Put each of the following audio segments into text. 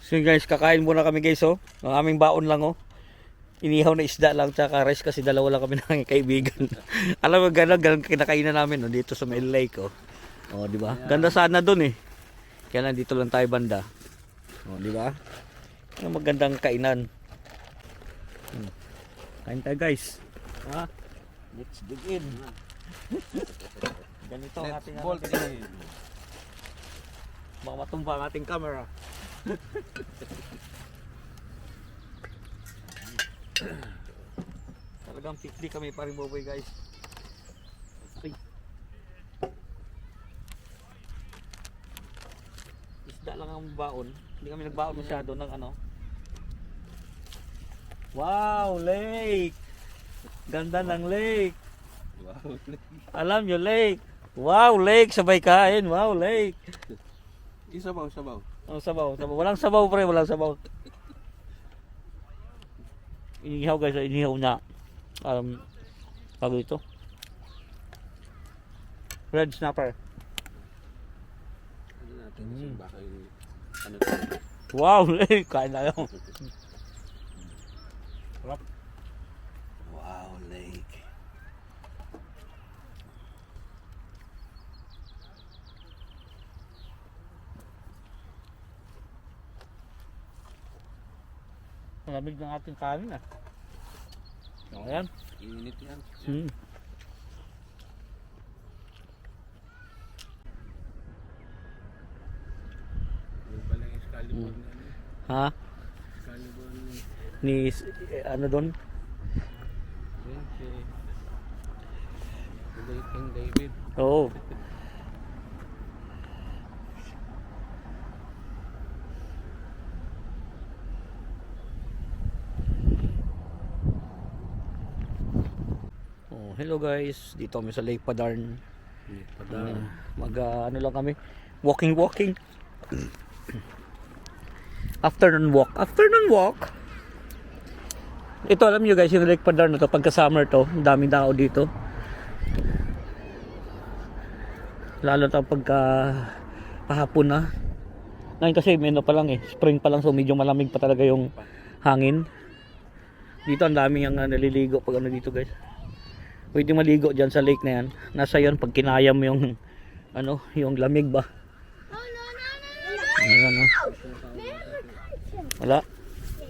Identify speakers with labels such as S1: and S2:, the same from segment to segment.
S1: So yun guys, kakain muna kami guys oh. Ang aming baon lang oh. Inihaw na isda lang tsaka rice kasi dalawa lang kami ng kaibigan. Alam mo ganun kinakainan namin oh, dito sa Mail Lake oh. Oh, di ba? Ganda sana doon eh. Kaya nandito lang tayo banda. Oh, di ba? Ang magandang kainan. Kain tayo guys. Ha? Let's dig in. Ganito ang ating baka matumba ang ating camera. Talagang pikli kami pa rin boboy guys. Ay. Isda lang ang baon. Hindi kami nagbaon masyado ng ano. Wow, lake! Ganda ng lake.
S2: Wow,
S1: Alam nyo, lake. Wow, lake. Sabay kain. Wow, lake.
S2: isabaw, sabaw.
S1: Oh, sabaw, sabaw. Walang sabaw pre, walang sabaw. Inihaw guys, inihaw na. Tawag ito. Red snapper.
S2: Ano natin, baka yung ano.
S1: Wow, lake. Kain na yun. Sarap.
S2: Wow, lake.
S1: Malamig ng ating kanin ah. Ayan.
S2: Init yan.
S1: Hmm.
S2: Yung pala yung Excalibur na ano.
S1: Ha?
S2: Excalibur na
S1: Ano doon?
S2: yun, si King David.
S1: Oo. Oh, hello guys. Dito kami sa Lake Padarn. Ano lang kami. Walking. Afternoon walk. Ito alam nyo guys, yung Lake Padarn na to, pagka summer to, ang daming tao dito. Lalo na pagka pahapon na. Ngayon kasi meno pa lang eh, spring pa lang, so medyo malamig pa talaga yung hangin. Dito ang dami yung naliligo pag ano dito guys. Pwede maligo dyan sa lake na yan. Nasa yon pag kinayam yung ano, yung lamig ba. Ayan, oh. Wala.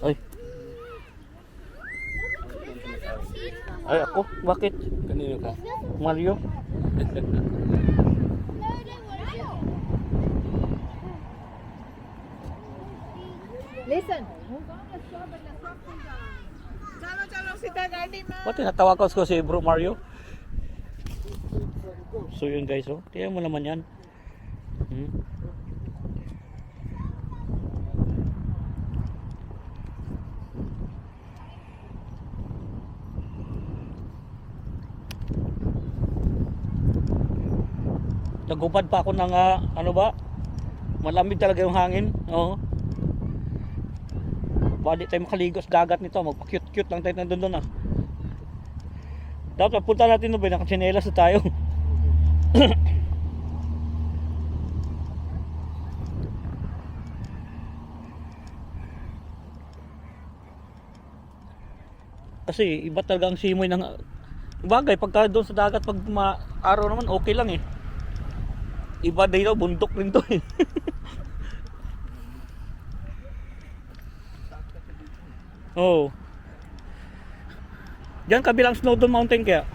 S1: Ay. Ay ako, bakit?
S2: Kanino ka?
S1: Mario?
S3: Listen. Chalo sita गाड़ी में.
S1: Ba't tinatawag ko si Bro Mario? So yun guys oh. Tingnan mo naman yan. Nagubad pa ako ng ano ba? Malamig talaga yung hangin. Oo. Badi tayo makaligo sa dagat nito. Magpa-cute lang tayo nandun ah. Dapat punta natin no ba? Nakatsinelas na tayo. Kasi iba talaga ang simoy ng bagay pagka doon sa dagat pag araw naman okay lang eh. Iba dito bundok rin to eh. Oh. Diyan kabilang Snowdon Mountain kaya.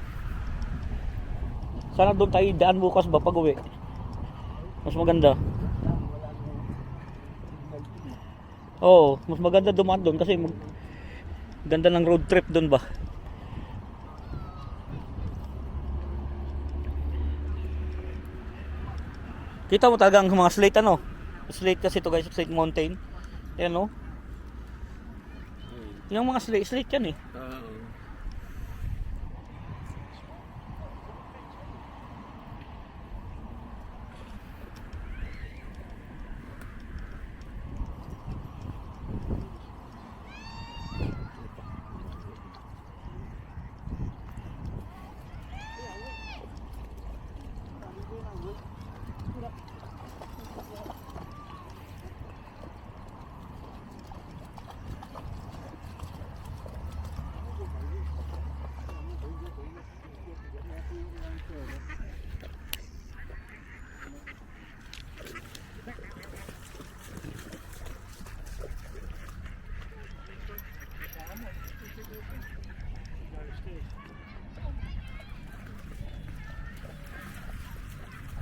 S1: Sana doon tayo daan bukas ba pag uwi. Mas maganda. Oh, mas maganda dumaan doon kasi ganda ng road trip doon ba. Kita mo talaga ang mga slate ano. Slate kasi to guys, slate mountain. Ayan oh. Yung mga slate yan eh.
S2: Oo.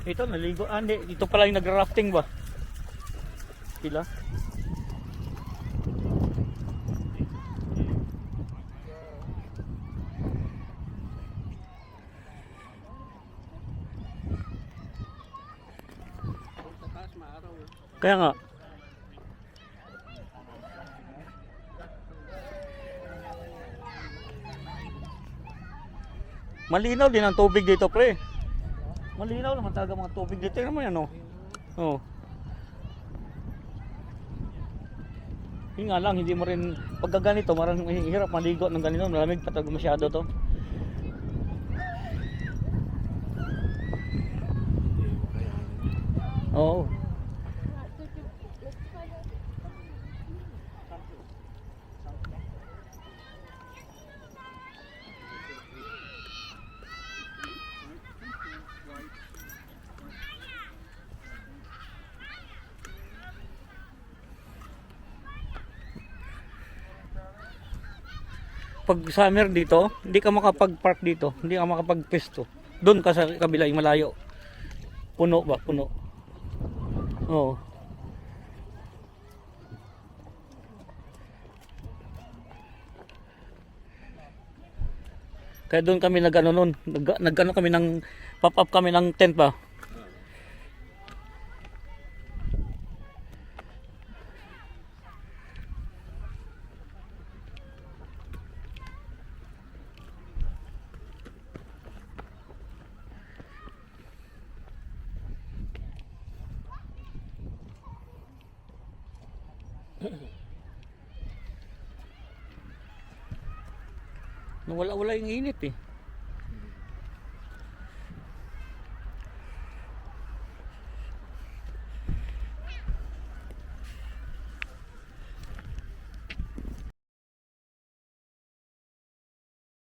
S1: Ito, naligo. Ah, hindi. Ito pala yung nagra-rafting ba? Sila.
S2: Sa taas, maaraw.
S1: Kaya nga. Malinaw din ang tubig dito, pre. Malinaw naman talaga mga tubig dito. Tingnan mo yan, oh. Oh. Yun nga lang, hindi mo rin, pagka ganito, marang hirap maligo ng ganito. Malamig pa talaga masyado to. Oo. Pag summer dito, hindi ka makapag-park dito, hindi ka makapag-pesto. Doon ka sa kabila, yung malayo. Puno ba? Puno. Oo. Kaya doon kami nag-ano noon, nag-ano kami ng pop-up kami ng tent ba. Wala yung init eh.